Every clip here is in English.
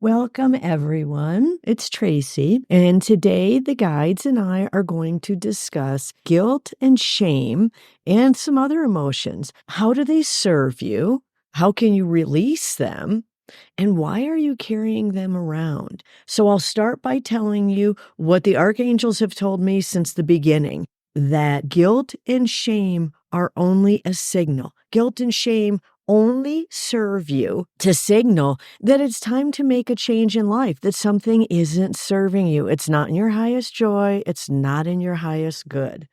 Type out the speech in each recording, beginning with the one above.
Welcome, everyone. It's Tracy, and today the guides and I are going to discuss guilt and shame and some other emotions. How do they serve you? How can you release them? And why are you carrying them around? So I'll start by telling you what the Archangels have told me since the beginning, that guilt and shame are only a signal. Guilt and shame only serve you to signal that it's time to make a change in life, that something isn't serving you. It's not in your highest joy. It's not in your highest good.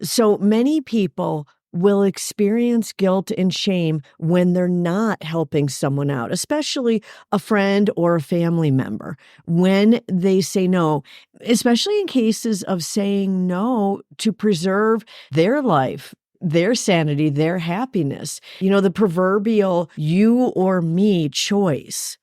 So many people will experience guilt and shame when they're not helping someone out, especially a friend or a family member, when they say no, especially in cases of saying no to preserve their life, their sanity, their happiness. You know, the proverbial you or me choice.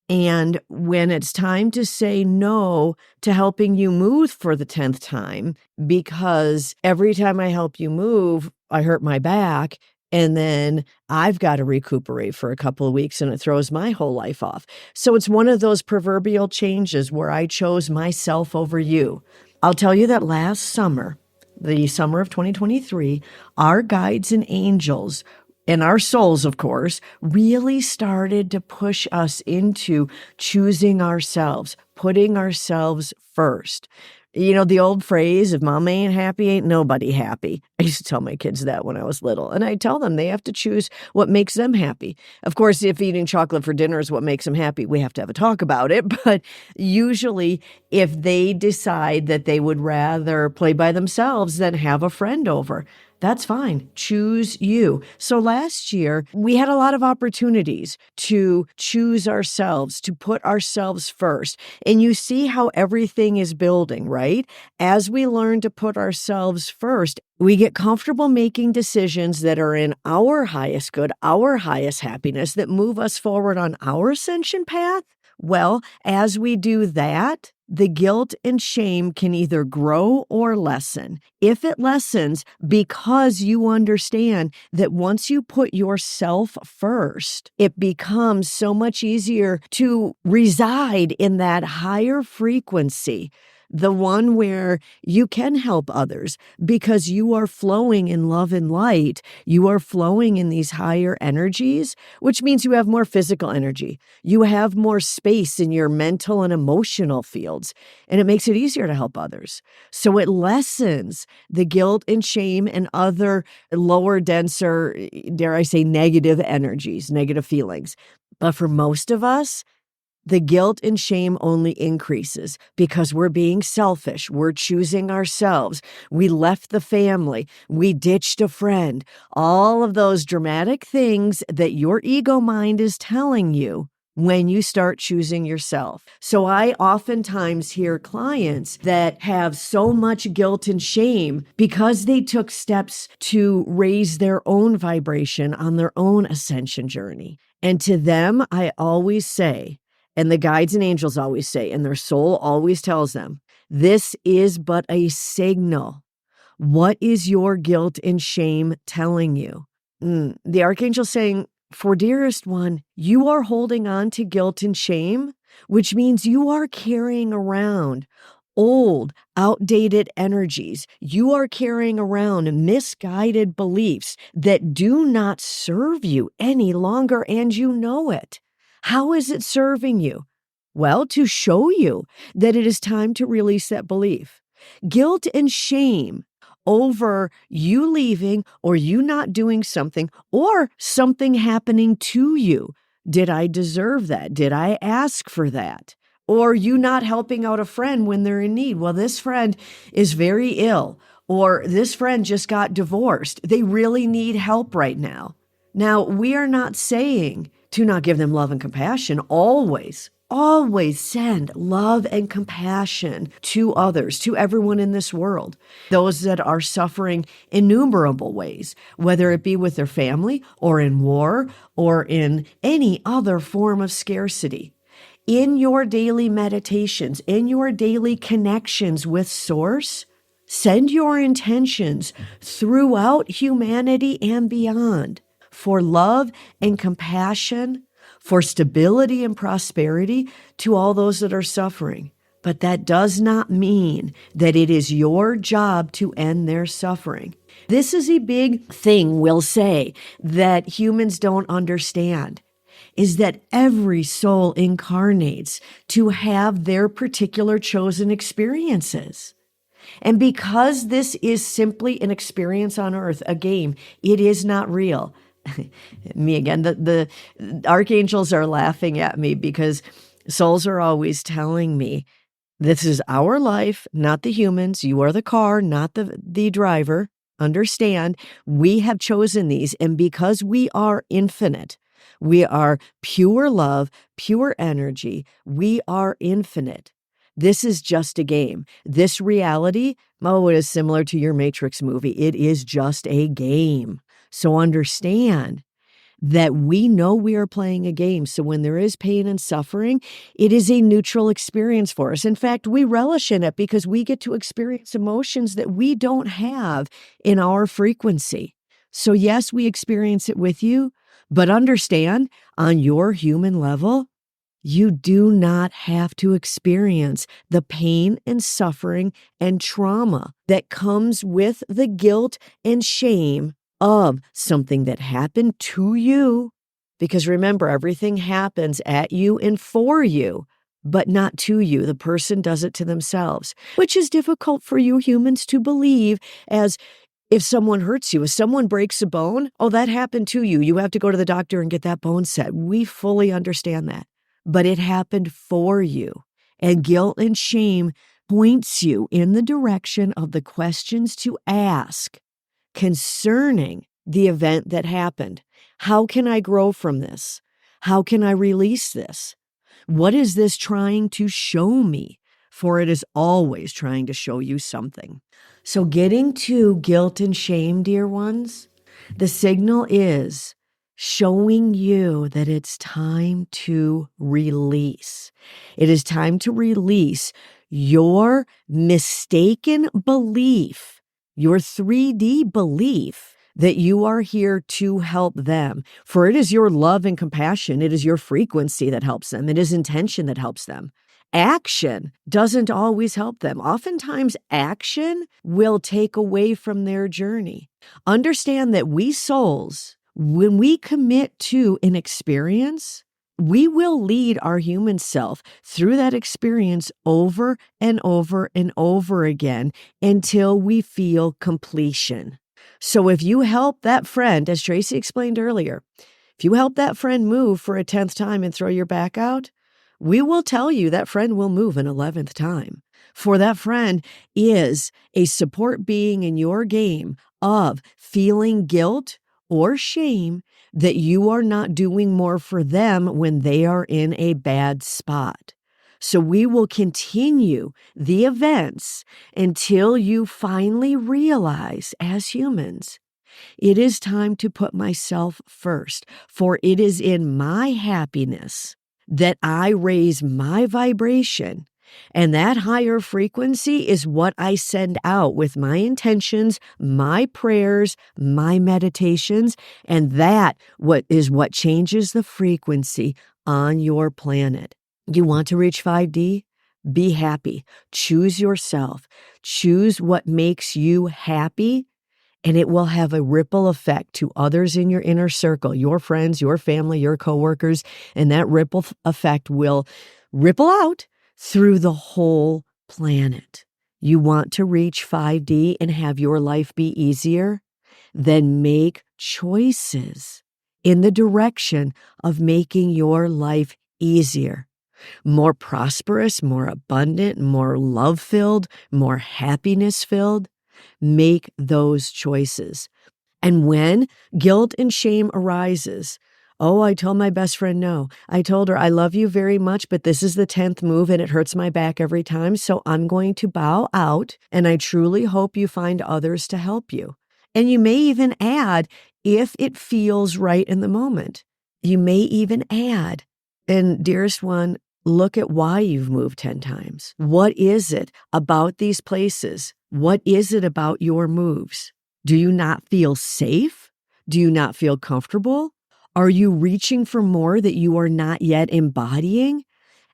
And when it's time to say no to helping you move for the 10th time, because every time I help you move, I hurt my back, and then I've got to recuperate for a couple of weeks and it throws my whole life off. So it's one of those proverbial changes where I chose myself over you. I'll tell you that last summer, the summer of 2023, our guides and angels and our souls, of course, really started to push us into choosing ourselves, putting ourselves first. You know, the old phrase, if mama ain't happy, ain't nobody happy. I used to tell my kids that when I was little. And I tell them they have to choose what makes them happy. Of course, if eating chocolate for dinner is what makes them happy, we have to have a talk about it. But usually, if they decide that they would rather play by themselves than have a friend over, that's fine. Choose you. So last year, we had a lot of opportunities to choose ourselves, to put ourselves first. And you see how everything is building, right? As we learn to put ourselves first, we get comfortable making decisions that are in our highest good, our highest happiness, that move us forward on our ascension path. Well, as we do that, the guilt and shame can either grow or lessen. If it lessens, because you understand that once you put yourself first, it becomes so much easier to reside in that higher frequency, the one where you can help others because you are flowing in love and light. You are flowing in these higher energies, which means you have more physical energy. You have more space in your mental and emotional fields, and it makes it easier to help others. So it lessens the guilt and shame and other lower, denser, dare I say, negative energies, negative feelings. But for most of us, the guilt and shame only increases because we're being selfish. We're choosing ourselves. We left the family. We ditched a friend. All of those dramatic things that your ego mind is telling you when you start choosing yourself. So I oftentimes hear clients that have so much guilt and shame because they took steps to raise their own vibration on their own ascension journey. And to them, I always say, and the guides and angels always say, and their soul always tells them, this is but a signal. What is your guilt and shame telling you? The archangel's saying, for dearest one, you are holding on to guilt and shame, which means you are carrying around old, outdated energies. You are carrying around misguided beliefs that do not serve you any longer, and you know it. How is it serving you? Well, to show you that it is time to release that belief. Guilt and shame over you leaving or you not doing something or something happening to you. Did I deserve that? Did I ask for that? Or you not helping out a friend when they're in need. Well, this friend is very ill, or this friend just got divorced. They really need help right now. Now, we are not saying to not give them love and compassion. Always send love and compassion to others, to everyone in this world, those that are suffering innumerable ways, whether it be with their family or in war or in any other form of scarcity. In your daily meditations, in your daily connections with Source, send your intentions throughout humanity and beyond for love and compassion for stability and prosperity to all those that are suffering. But that does not mean that it is your job to end their suffering. This is a big thing we'll say that humans don't understand, is that every soul incarnates to have their particular chosen experiences. And because this is simply an experience on earth, a game, it is not real. Me again, the archangels are laughing at me because souls are always telling me, this is our life, not the humans. You are the car, not the driver. Understand, we have chosen these. And because we are infinite, we are pure love, pure energy. We are infinite. This is just a game. This reality, it is similar to your Matrix movie. It is just a game. So understand that we know we are playing a game. So when there is pain and suffering, it is a neutral experience for us. In fact, we relish in it because we get to experience emotions that we don't have in our frequency. So yes, we experience it with you, but understand on your human level, you do not have to experience the pain and suffering and trauma that comes with the guilt and shame of something that happened to you. Because remember, everything happens at you and for you, but not to you. The person does it to themselves, which is difficult for you humans to believe, as if someone hurts you, if someone breaks a bone, oh, that happened to you. You have to go to the doctor and get that bone set. We fully understand that. But it happened for you. And guilt and shame points you in the direction of the questions to ask concerning the event that happened. How can I grow from this? How can I release this? What is this trying to show me? For it is always trying to show you something. So getting to guilt and shame, dear ones, the signal is showing you that it's time to release. It is time to release your mistaken belief, your 3D belief that you are here to help them. For it is your love and compassion. It is your frequency that helps them. It is intention that helps them. Action doesn't always help them. Oftentimes, action will take away from their journey. Understand that we souls, when we commit to an experience, we will lead our human self through that experience over and over and over again until we feel completion. So if you help that friend, as Tracy explained earlier, if you help that friend move for a 10th time and throw your back out, we will tell you that friend will move an 11th time. For that friend is a support being in your game of feeling guilt or shame that you are not doing more for them when they are in a bad spot. So we will continue the events until you finally realize, as humans, it is time to put myself first, for it is in my happiness that I raise my vibration. And that higher frequency is what I send out with my intentions, my prayers, my meditations, and that is what changes the frequency on your planet. You want to reach 5D? Be happy. Choose yourself. Choose what makes you happy, and it will have a ripple effect to others in your inner circle, your friends, your family, your coworkers, and that ripple effect will ripple out through the whole planet. You want to reach 5D and have your life be easier? Then make choices in the direction of making your life easier, more prosperous, more abundant, more love-filled, more happiness-filled. Make those choices. And when guilt and shame arises, oh, I told my best friend no. I told her, I love you very much, but this is the 10th move and it hurts my back every time. So I'm going to bow out, and I truly hope you find others to help you. And you may even add, if it feels right in the moment, you may even add, and dearest one, look at why you've moved 10 times. What is it about these places? What is it about your moves? Do you not feel safe? Do you not feel comfortable? Are you reaching for more that you are not yet embodying?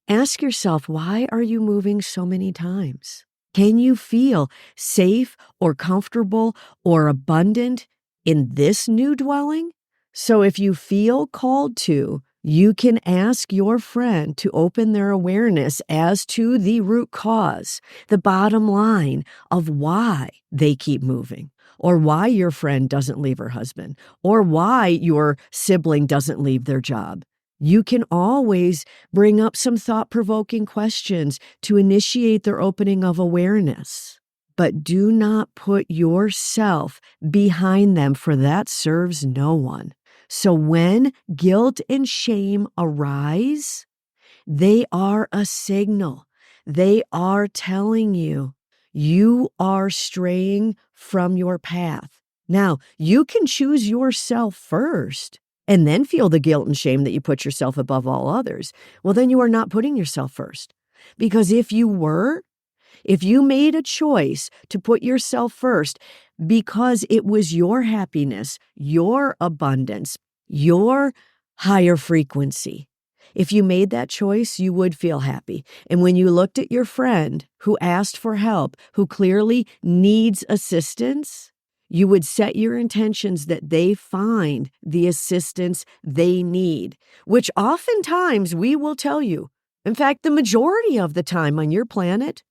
Ask yourself, why are you moving so many times? Can you feel safe or comfortable or abundant in this new dwelling? So if you feel called to, you can ask your friend to open their awareness as to the root cause, the bottom line of why they keep moving, or why your friend doesn't leave her husband, or why your sibling doesn't leave their job. You can always bring up some thought-provoking questions to initiate their opening of awareness. But do not put yourself behind them, for that serves no one. So when guilt and shame arise, they are a signal. They are telling you, you are straying from your path. Now, you can choose yourself first and then feel the guilt and shame that you put yourself above all others. Well, then you are not putting yourself first. Because if you were, if you made a choice to put yourself first because it was your happiness, your abundance, your higher frequency, if you made that choice, you would feel happy. And when you looked at your friend who asked for help, who clearly needs assistance, you would set your intentions that they find the assistance they need, which oftentimes we will tell you. In fact, the majority of the time on your planet,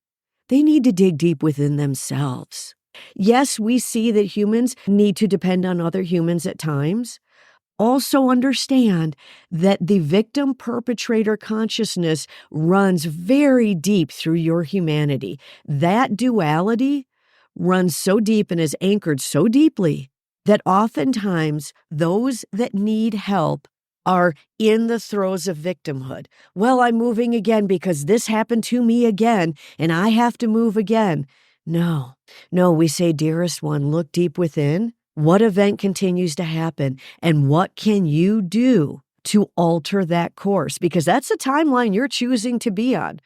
they need to dig deep within themselves. Yes, we see that humans need to depend on other humans at times. Also understand that the victim-perpetrator consciousness runs very deep through your humanity. That duality runs so deep and is anchored so deeply that oftentimes those that need help are in the throes of victimhood. Well, I'm moving again because this happened to me again, and I have to move again. No, we say, dearest one, look deep within. What event continues to happen, and what can you do to alter that course? Because that's the timeline you're choosing to be on.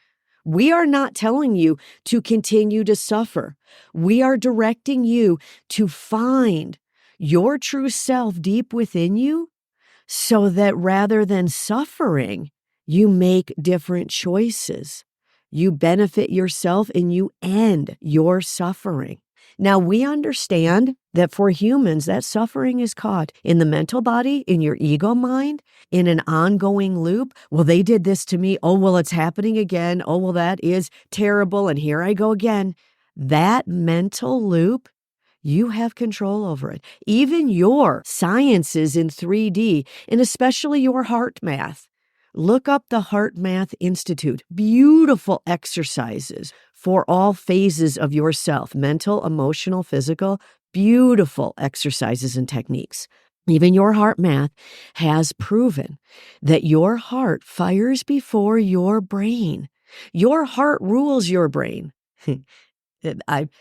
We are not telling you to continue to suffer. We are directing you to find your true self deep within you, so that rather than suffering, you make different choices. You benefit yourself and you end your suffering. Now, we understand that for humans, that suffering is caught in the mental body, in your ego mind, in an ongoing loop. Well, they did this to me. Oh, well, it's happening again. Oh, well, that is terrible. And here I go again. That mental loop, you have control over it. Even your sciences in 3D, and especially your heart math. Look up the Heart Math Institute. Beautiful exercises for all phases of yourself, mental, emotional, physical. Beautiful exercises and techniques. Even your heart math has proven that your heart fires before your brain. Your heart rules your brain.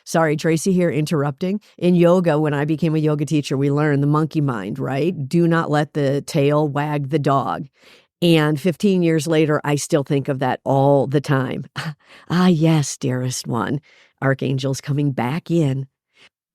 Sorry, Tracy here interrupting. In yoga, when I became a yoga teacher, we learned the monkey mind, right? Do not let the tail wag the dog. And 15 years later, I still think of that all the time. Ah, yes, dearest one. Archangels coming back in.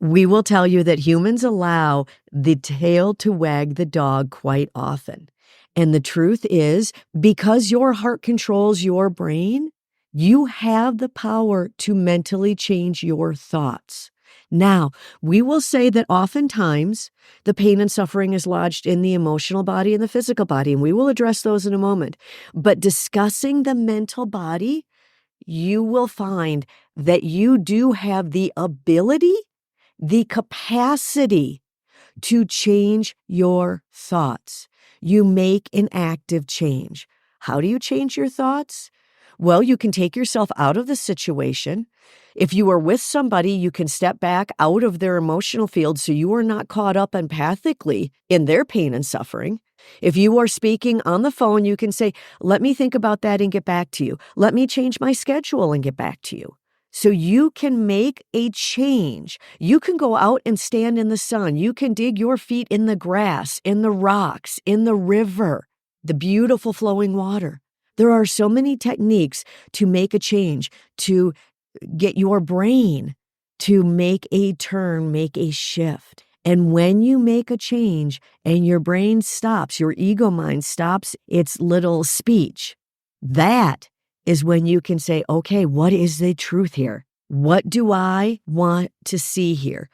We will tell you that humans allow the tail to wag the dog quite often. And the truth is, because your heart controls your brain, you have the power to mentally change your thoughts. Now, we will say that oftentimes the pain and suffering is lodged in the emotional body and the physical body, and we will address those in a moment. But discussing the mental body, you will find that you do have the ability, the capacity to change your thoughts. You make an active change. How do you change your thoughts? Well, you can take yourself out of the situation. If you are with somebody, you can step back out of their emotional field so you are not caught up empathically in their pain and suffering. If you are speaking on the phone, you can say, let me think about that and get back to you. Let me change my schedule and get back to you. So you can make a change. You can go out and stand in the sun. You can dig your feet in the grass, in the rocks, in the river, the beautiful flowing water. There are so many techniques to make a change, to get your brain to make a turn, make a shift. And when you make a change and your brain stops, your ego mind stops its little speech, that is when you can say, okay, what is the truth here? What do I want to see here?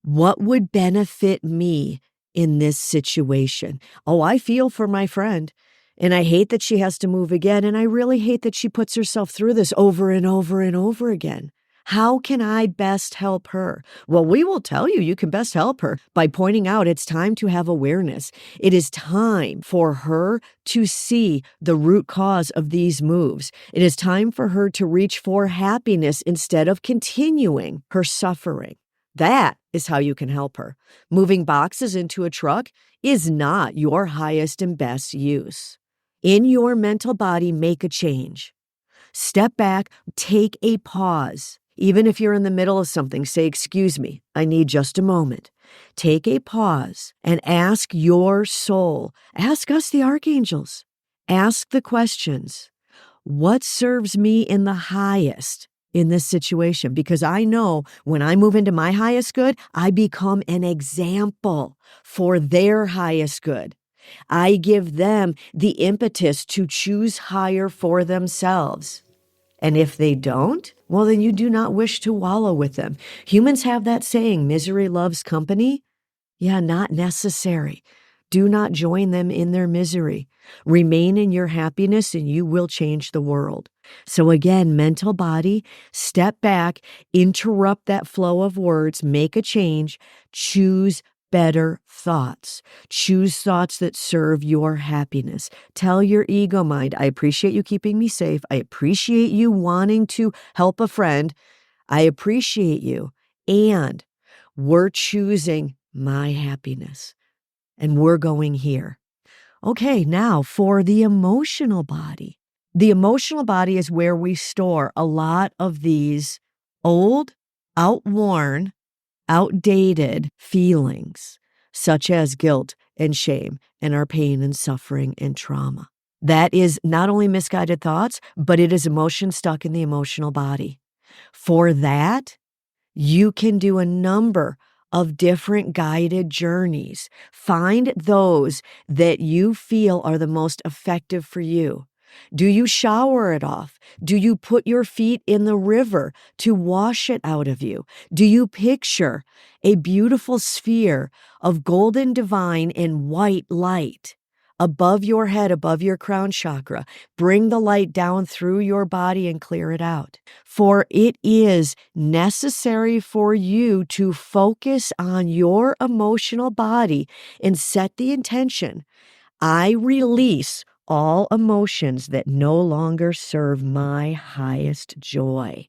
What would benefit me in this situation? Oh, I feel for my friend. And I hate that she has to move again. And I really hate that she puts herself through this over and over and over again. How can I best help her? Well, we will tell you you can best help her by pointing out it's time to have awareness. It is time for her to see the root cause of these moves. It is time for her to reach for happiness instead of continuing her suffering. That is how you can help her. Moving boxes into a truck is not your highest and best use. In your mental body, make a change. Step back, take a pause. Even if you're in the middle of something, say, excuse me, I need just a moment. Take a pause and ask your soul. Ask us, the Archangels. Ask the questions. What serves me in the highest in this situation? Because I know when I move into my highest good, I become an example for their highest good. I give them the impetus to choose higher for themselves. And if they don't, well, then you do not wish to wallow with them. Humans have that saying, misery loves company. Yeah, not necessary. Do not join them in their misery. Remain in your happiness and you will change the world. So again, mental body, step back, interrupt that flow of words, make a change, choose better thoughts. Choose thoughts that serve your happiness. Tell your ego mind, I appreciate you keeping me safe. I appreciate you wanting to help a friend. I appreciate you. And we're choosing my happiness. And we're going here. Okay, now for the emotional body. The emotional body is where we store a lot of these old, outworn, outdated feelings, such as guilt and shame and our pain and suffering and trauma. That is not only misguided thoughts, but it is emotion stuck in the emotional body. For that, you can do a number of different guided journeys. Find those that you feel are the most effective for you. Do you shower it off? Do you put your feet in the river to wash it out of you? Do you picture a beautiful sphere of golden divine and white light above your head, above your crown chakra? Bring the light down through your body and clear it out. For it is necessary for you to focus on your emotional body and set the intention. I release all emotions that no longer serve my highest joy.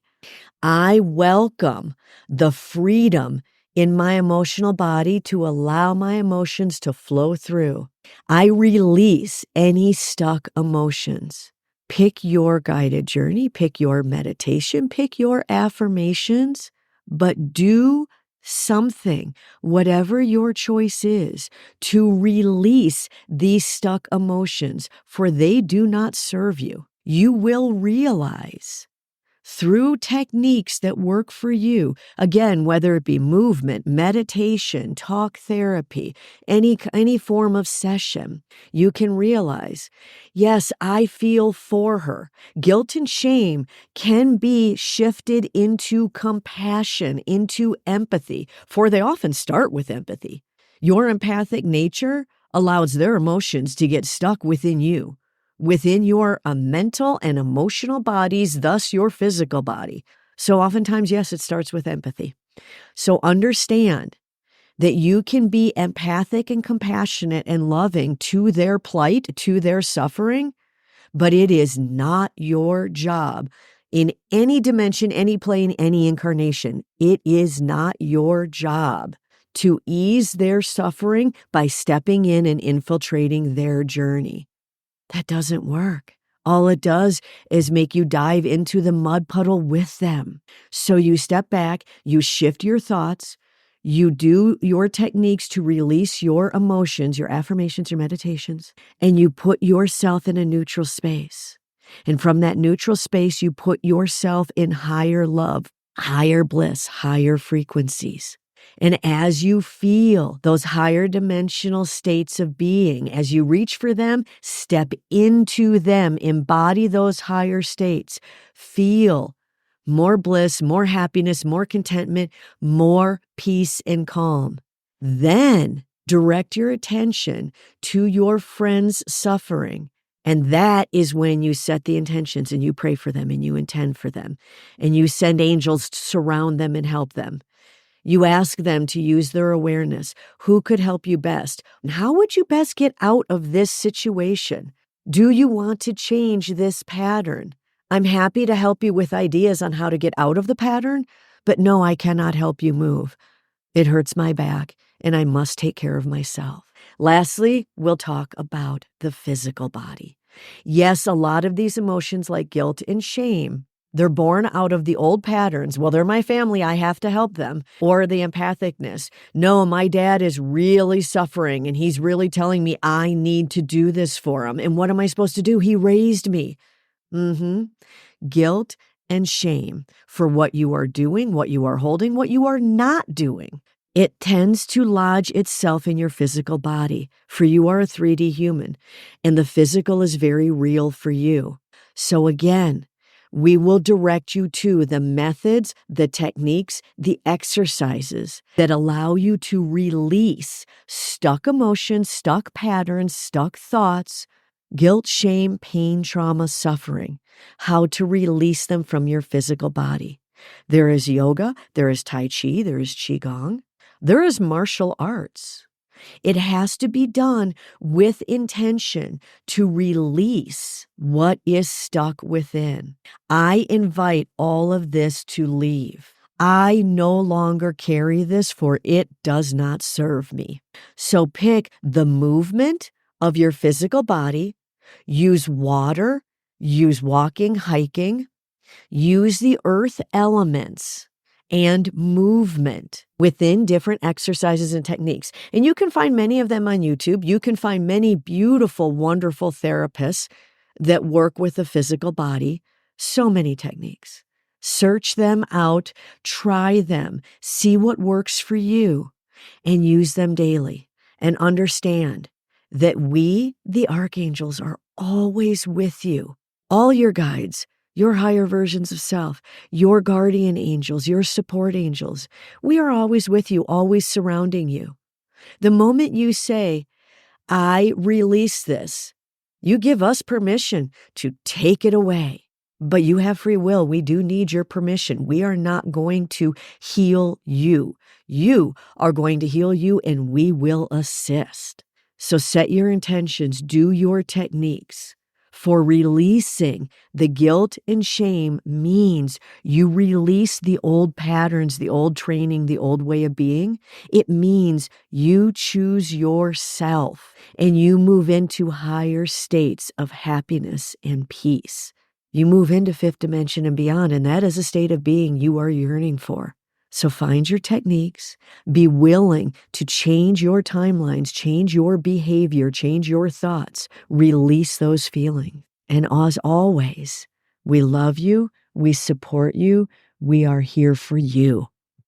I welcome the freedom in my emotional body to allow my emotions to flow through. I release any stuck emotions. Pick your guided journey, pick your meditation, pick your affirmations, but do something, whatever your choice is, to release these stuck emotions, for they do not serve you. You will realize through techniques that work for you, again, whether it be movement, meditation, talk therapy, any form of session, you can realize, yes, I feel for her. Guilt and shame can be shifted into compassion, into empathy, for they often start with empathy. Your empathic nature allows their emotions to get stuck within you, within your mental and emotional bodies, thus your physical body. So oftentimes, yes, it starts with empathy. So understand that you can be empathic and compassionate and loving to their plight, to their suffering, but it is not your job in any dimension, any plane, any incarnation. It is not your job to ease their suffering by stepping in and infiltrating their journey. That doesn't work. All it does is make you dive into the mud puddle with them. So you step back, you shift your thoughts, you do your techniques to release your emotions, your affirmations, your meditations, and you put yourself in a neutral space. And from that neutral space, you put yourself in higher love, higher bliss, higher frequencies. And as you feel those higher dimensional states of being, as you reach for them, step into them, embody those higher states, feel more bliss, more happiness, more contentment, more peace and calm. Then direct your attention to your friend's suffering. And that is when you set the intentions and you pray for them and you intend for them and you send angels to surround them and help them. You ask them to use their awareness. Who could help you best? And how would you best get out of this situation? Do you want to change this pattern? I'm happy to help you with ideas on how to get out of the pattern, but no, I cannot help you move. It hurts my back, and I must take care of myself. Lastly, we'll talk about the physical body. Yes, a lot of these emotions like guilt and shame, they're born out of the old patterns. Well, they're my family, I have to help them. Or the empathicness. No, my dad is really suffering, and he's really telling me I need to do this for him. And what am I supposed to do? He raised me. Guilt and shame for what you are doing, what you are holding, what you are not doing. It tends to lodge itself in your physical body, for you are a 3D human, and the physical is very real for you. So again, we will direct you to the methods, the techniques, the exercises that allow you to release stuck emotions, stuck patterns, stuck thoughts, guilt, shame, pain, trauma, suffering, how to release them from your physical body. There is yoga, there is Tai Chi, there is Qigong, there is martial arts. It has to be done with intention to release what is stuck within. I invite all of this to leave. I no longer carry this, for it does not serve me. So pick the movement of your physical body, use water, use walking, hiking, use the earth elements and movement within different exercises and techniques. And you can find many of them on YouTube. You can find many beautiful, wonderful therapists that work with the physical body. So many techniques. Search them out, try them, see what works for you, and use them daily. And understand that we, the Archangels, are always with you. All your guides, your higher versions of self, your guardian angels, your support angels. We are always with you, always surrounding you. The moment you say, I release this, you give us permission to take it away. But you have free will. We do need your permission. We are not going to heal you. You are going to heal you, and we will assist. So set your intentions, do your techniques. For releasing the guilt and shame means you release the old patterns, the old training, the old way of being. It means you choose yourself and you move into higher states of happiness and peace. You move into fifth dimension and beyond, and that is a state of being you are yearning for. So find your techniques, be willing to change your timelines, change your behavior, change your thoughts, release those feelings. And as always, we love you, we support you, we are here for you.